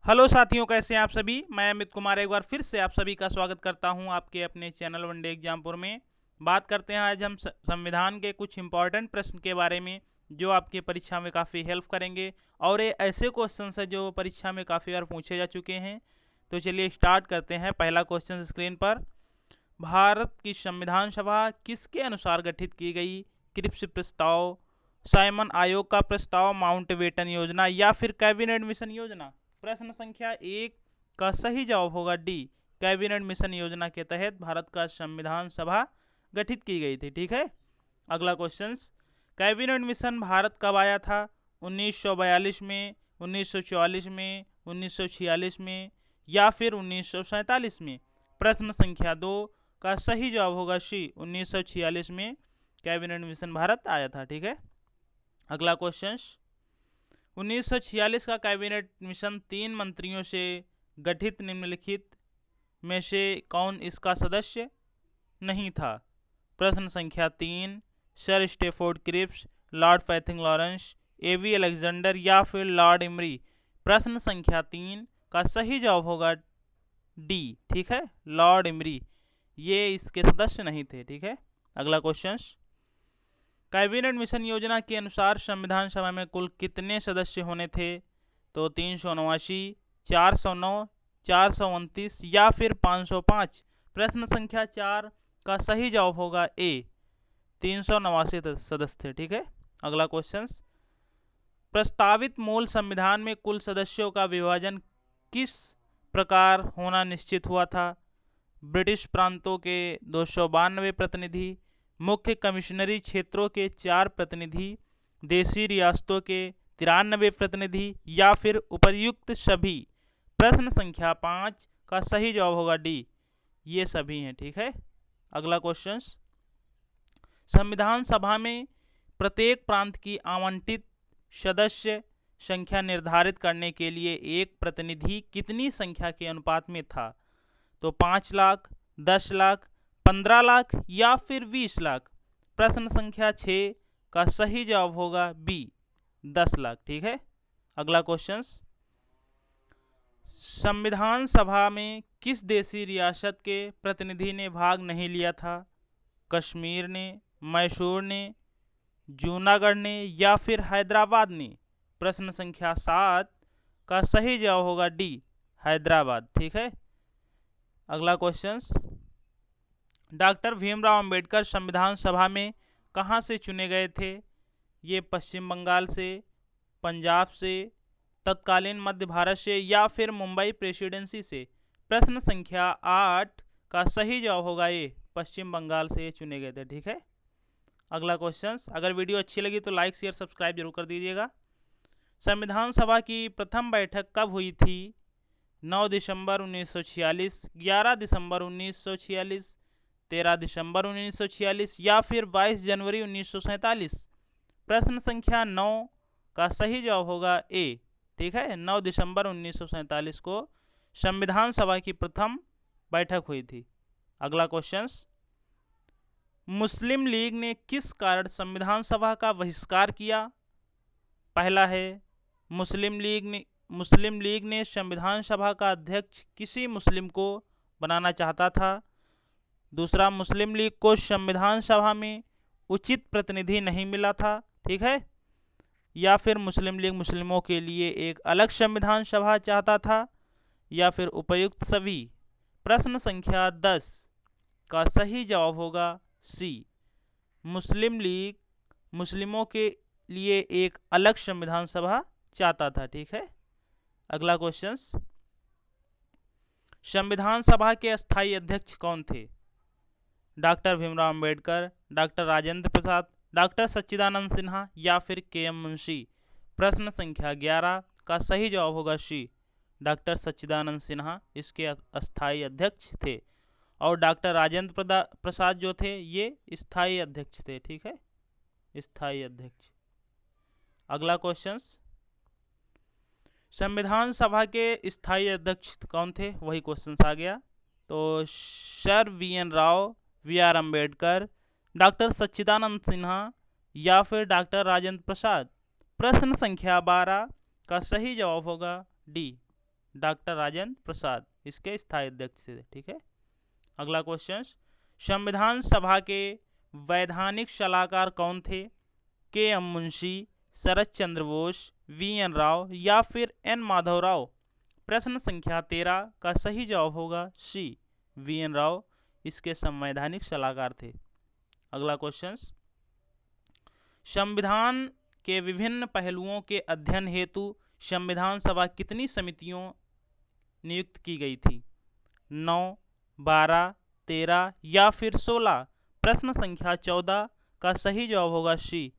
Hello साथियों, कैसे हैं आप सभी। मैं अमित कुमार एक बार फिर से आप सभी का स्वागत करता हूं आपके अपने चैनल वनडे एग्जामपुर में। बात करते हैं आज हम संविधान के कुछ इंपॉर्टेंट प्रश्न के बारे में जो आपकी परीक्षा में काफ़ी हेल्प करेंगे और ये ऐसे क्वेश्चन है जो परीक्षा में काफ़ी बार पूछे जा चुके हैं। तो चलिए स्टार्ट करते हैं। पहला क्वेश्चन स्क्रीन पर। भारत की संविधान सभा किसके अनुसार गठित की गई? क्रिप्स प्रस्ताव, साइमन आयोग का प्रस्ताव, माउंटबेटन योजना या फिर कैबिनेट मिशन योजना? प्रश्न संख्या 1 का सही जवाब होगा डी, कैबिनेट मिशन योजना के तहत भारत का संविधान सभा गठित की गई थी। ठीक है। अगला क्वेश्चन, कैबिनेट मिशन भारत कब आया था? 1942 में, 1944 में, 1946 में या फिर 1947 में? प्रश्न संख्या 2 का सही जवाब होगा सी, 1946 में कैबिनेट मिशन भारत आया था। ठीक है। अगला क्वेश्चन, 1946 का कैबिनेट मिशन 3 मंत्रियों से गठित निम्नलिखित में से कौन इसका सदस्य नहीं था? प्रश्न संख्या 3, sir Stafford Cripps, Lord Pethick Lawrence, A V Alexander या फिर लॉर्ड इमरी? प्रश्न संख्या 3 का सही जवाब होगा डी। ठीक है, लॉर्ड इमरी, ये इसके सदस्य नहीं थे। ठीक है। अगला क्वेश्चन, कैबिनेट मिशन योजना के अनुसार संविधान सभा में कुल कितने सदस्य होने थे? तो 379, 409, 429 या फिर 505? प्रश्न संख्या 4 का सही जवाब होगा ए, 389 सदस्य थे। ठीक है। अगला क्वेश्चन, प्रस्तावित मूल संविधान में कुल सदस्यों का विभाजन किस प्रकार होना निश्चित हुआ था? ब्रिटिश प्रांतों के 292 प्रतिनिधि, मुख्य कमिश्नरी क्षेत्रों के 4 प्रतिनिधि, देशी रियासतों के 93 प्रतिनिधि या फिर उपर्युक्त सभी? प्रश्न संख्या 5 का सही जवाब होगा डी, ये सभी हैं। ठीक है। अगला क्वेश्चन, संविधान सभा में प्रत्येक प्रांत की आवंटित सदस्य संख्या निर्धारित करने के लिए एक प्रतिनिधि कितनी संख्या के अनुपात में था? तो 5 लाख, 10 लाख, 15 लाख या फिर 20 लाख? प्रश्न संख्या 6 का सही जवाब होगा बी, 10 लाख। ठीक है। अगला क्वेश्चन, संविधान सभा में किस देशी रियासत के प्रतिनिधि ने भाग नहीं लिया था? कश्मीर ने, मैसूर ने, जूनागढ़ ने या फिर हैदराबाद ने? प्रश्न संख्या 7 का सही जवाब होगा डी, हैदराबाद। ठीक है। अगला क्वेश्चन, डॉक्टर भीमराव अंबेडकर संविधान सभा में कहां से चुने गए थे? ये पश्चिम बंगाल से, पंजाब से, तत्कालीन मध्य भारत से या फिर मुंबई प्रेसिडेंसी से? प्रश्न संख्या 8 का सही जवाब होगा ये, पश्चिम बंगाल से चुने गए थे। ठीक है। अगला क्वेश्चन, अगर वीडियो अच्छी लगी तो लाइक शेयर सब्सक्राइब जरूर कर दीजिएगा। संविधान सभा की प्रथम बैठक कब हुई थी? 9 दिसंबर 1946, 11 दिसंबर 1946, 13 दिसंबर 1946 या फिर 22 जनवरी 1947? प्रश्न संख्या 9 का सही जवाब होगा ए। ठीक है, 9 दिसंबर 1947 को संविधान सभा की प्रथम बैठक हुई थी। अगला क्वेश्चन, मुस्लिम लीग ने किस कारण संविधान सभा का बहिष्कार किया? पहला है, मुस्लिम लीग ने संविधान सभा का अध्यक्ष किसी मुस्लिम को बनाना चाहता था। दूसरा, मुस्लिम लीग को संविधान सभा में उचित प्रतिनिधि नहीं मिला था। ठीक है। या फिर मुस्लिम लीग मुस्लिमों के लिए एक अलग संविधान सभा चाहता था या फिर उपयुक्त सभी? प्रश्न संख्या 10 का सही जवाब होगा सी, मुस्लिम लीग मुस्लिमों के लिए एक अलग संविधान सभा चाहता था। ठीक है। अगला क्वेश्चन, संविधान सभा के अस्थायी अध्यक्ष कौन थे? Doctor Bhimrao Ambedkar, doctor Rajendra Prasad, doctor Sachchidanand Sinha या फिर के.एम. मुंशी? प्रश्न संख्या 11 का सही जवाब होगा सी, डॉक्टर सच्चिदानंद सिन्हा इसके अस्थायी अध्यक्ष थे और डॉक्टर राजेंद्र प्रसाद जो थे ये स्थायी अध्यक्ष थे। ठीक है, स्थायी अध्यक्ष। अगला क्वेश्चन, संविधान सभा के स्थायी अध्यक्ष कौन थे? वही क्वेश्चन आ गया। तो sir V N. Rau, V R. Ambedkar, doctor Sachchidanand Sinha या फिर डॉक्टर राजेंद्र प्रसाद? प्रश्न संख्या 12 का सही जवाब होगा डी, डॉक्टर राजेंद्र प्रसाद इसके स्थायी अध्यक्ष थे। ठीक है। अगला क्वेश्चन, संविधान सभा के वैधानिक सलाहकार कौन थे? के एम मुंशी, शरद चंद्र बोस, वी एन राव या फिर एन माधव राव? प्रश्न संख्या 13 का सही जवाब होगा सी, वी एन राव इसके संवैधानिक सलाहकार थे। अगला क्वेश्चन, संविधान के विभिन्न पहलुओं के अध्ययन हेतु संविधान सभा कितनी समितियों नियुक्त की गई थी? 9, 12, 13 या फिर 16? प्रश्न संख्या 14 का सही जवाब होगा सी,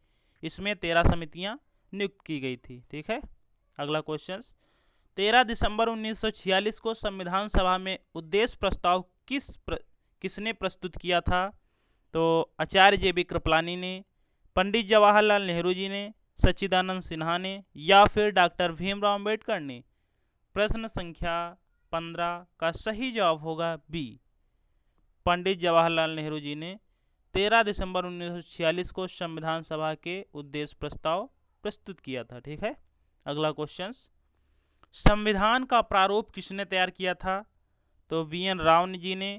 इसमें 13 समितियां नियुक्त की गई थी। ठीक है। अगला क्वेश्चन, 13 दिसंबर 1946 को संविधान सभा में उद्देश्य प्रस्ताव किसने प्रस्तुत किया था? तो आचार्य जे बी कृपलानी ने, पंडित जवाहरलाल नेहरू जी ने, सच्चिदानंद सिन्हा ने या फिर डॉक्टर भीमराव अंबेडकर ने? प्रश्न संख्या 15 का सही जवाब होगा बी, पंडित जवाहरलाल नेहरू जी ने 13 दिसंबर 1946 को संविधान सभा के उद्देश्य प्रस्ताव प्रस्तुत किया था। ठीक है। अगला क्वेश्चन, संविधान का प्रारूप किसने तैयार किया था? तो वी एन राव जी ने,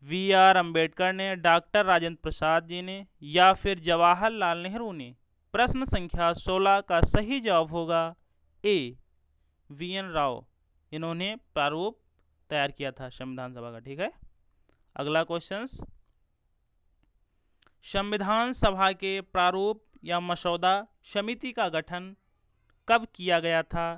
वी आर अम्बेडकर ने, डॉक्टर राजेंद्र प्रसाद जी ने या फिर जवाहरलाल नेहरू ने? प्रश्न संख्या 16 का सही जवाब होगा ए, वी एन राव, इन्होंने प्रारूप तैयार किया था संविधान सभा का। ठीक है। अगला क्वेश्चन, संविधान सभा के प्रारूप या मसौदा समिति का गठन कब किया गया था?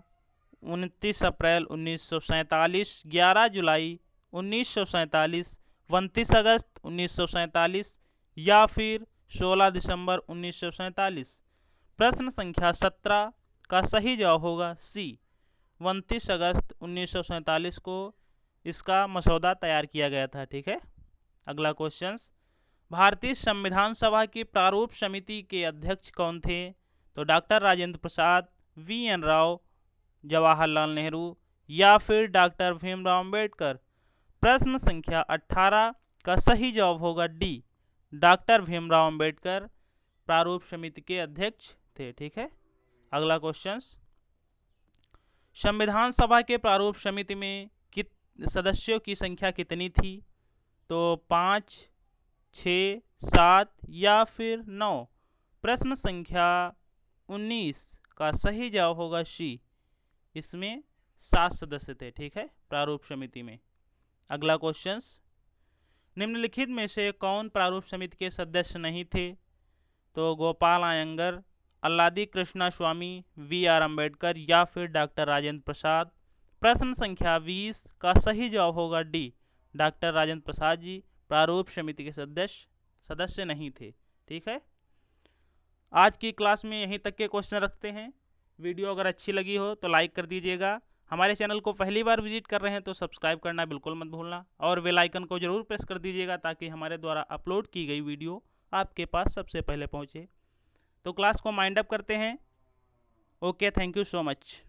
29 अप्रैल 1947, 11 जुलाई 1947, 29 अगस्त 1947 या फिर 16 दिसंबर 1947? प्रश्न संख्या 17 का सही जवाब होगा सी, 29 अगस्त 1947 को इसका मसौदा तैयार किया गया था। ठीक है। अगला क्वेश्चन, भारतीय संविधान सभा की प्रारूप समिति के अध्यक्ष कौन थे? तो doctor Rajendra Prasad, V N Rao, Jawaharlal Nehru या फिर डॉक्टर भीमराव अंबेडकर? प्रश्न संख्या 18 का सही जवाब होगा डी, डॉक्टर भीमराव अंबेडकर प्रारूप समिति के अध्यक्ष थे। ठीक है। अगला क्वेश्चन, संविधान सभा के प्रारूप समिति में सदस्यों की संख्या कितनी थी? तो 5, 6, 7 या फिर 9? प्रश्न संख्या 19 का सही जवाब होगा सी, इसमें 7 सदस्य थे। ठीक है, प्रारूप समिति में। अगला क्वेश्चन, निम्नलिखित में से कौन प्रारूप समिति के सदस्य नहीं थे? तो गोपाल आयंगर, अल्लादी कृष्णा स्वामी, वी आर अम्बेडकर या फिर डॉक्टर राजेंद्र प्रसाद? प्रश्न संख्या 20 का सही जवाब होगा डी, डॉक्टर राजेंद्र प्रसाद जी प्रारूप समिति के सदस्य नहीं थे। ठीक है। आज की क्लास में यहीं तक के क्वेश्चन रखते हैं। वीडियो अगर अच्छी लगी हो तो लाइक कर दीजिएगा। हमारे चैनल को पहली बार विजिट कर रहे हैं तो सब्सक्राइब करना बिल्कुल मत भूलना और बेल आइकन को जरूर प्रेस कर दीजिएगा ताकि हमारे द्वारा अपलोड की गई वीडियो आपके पास सबसे पहले पहुंचे। तो क्लास को माइंड अप करते हैं। Okay, thank you so much.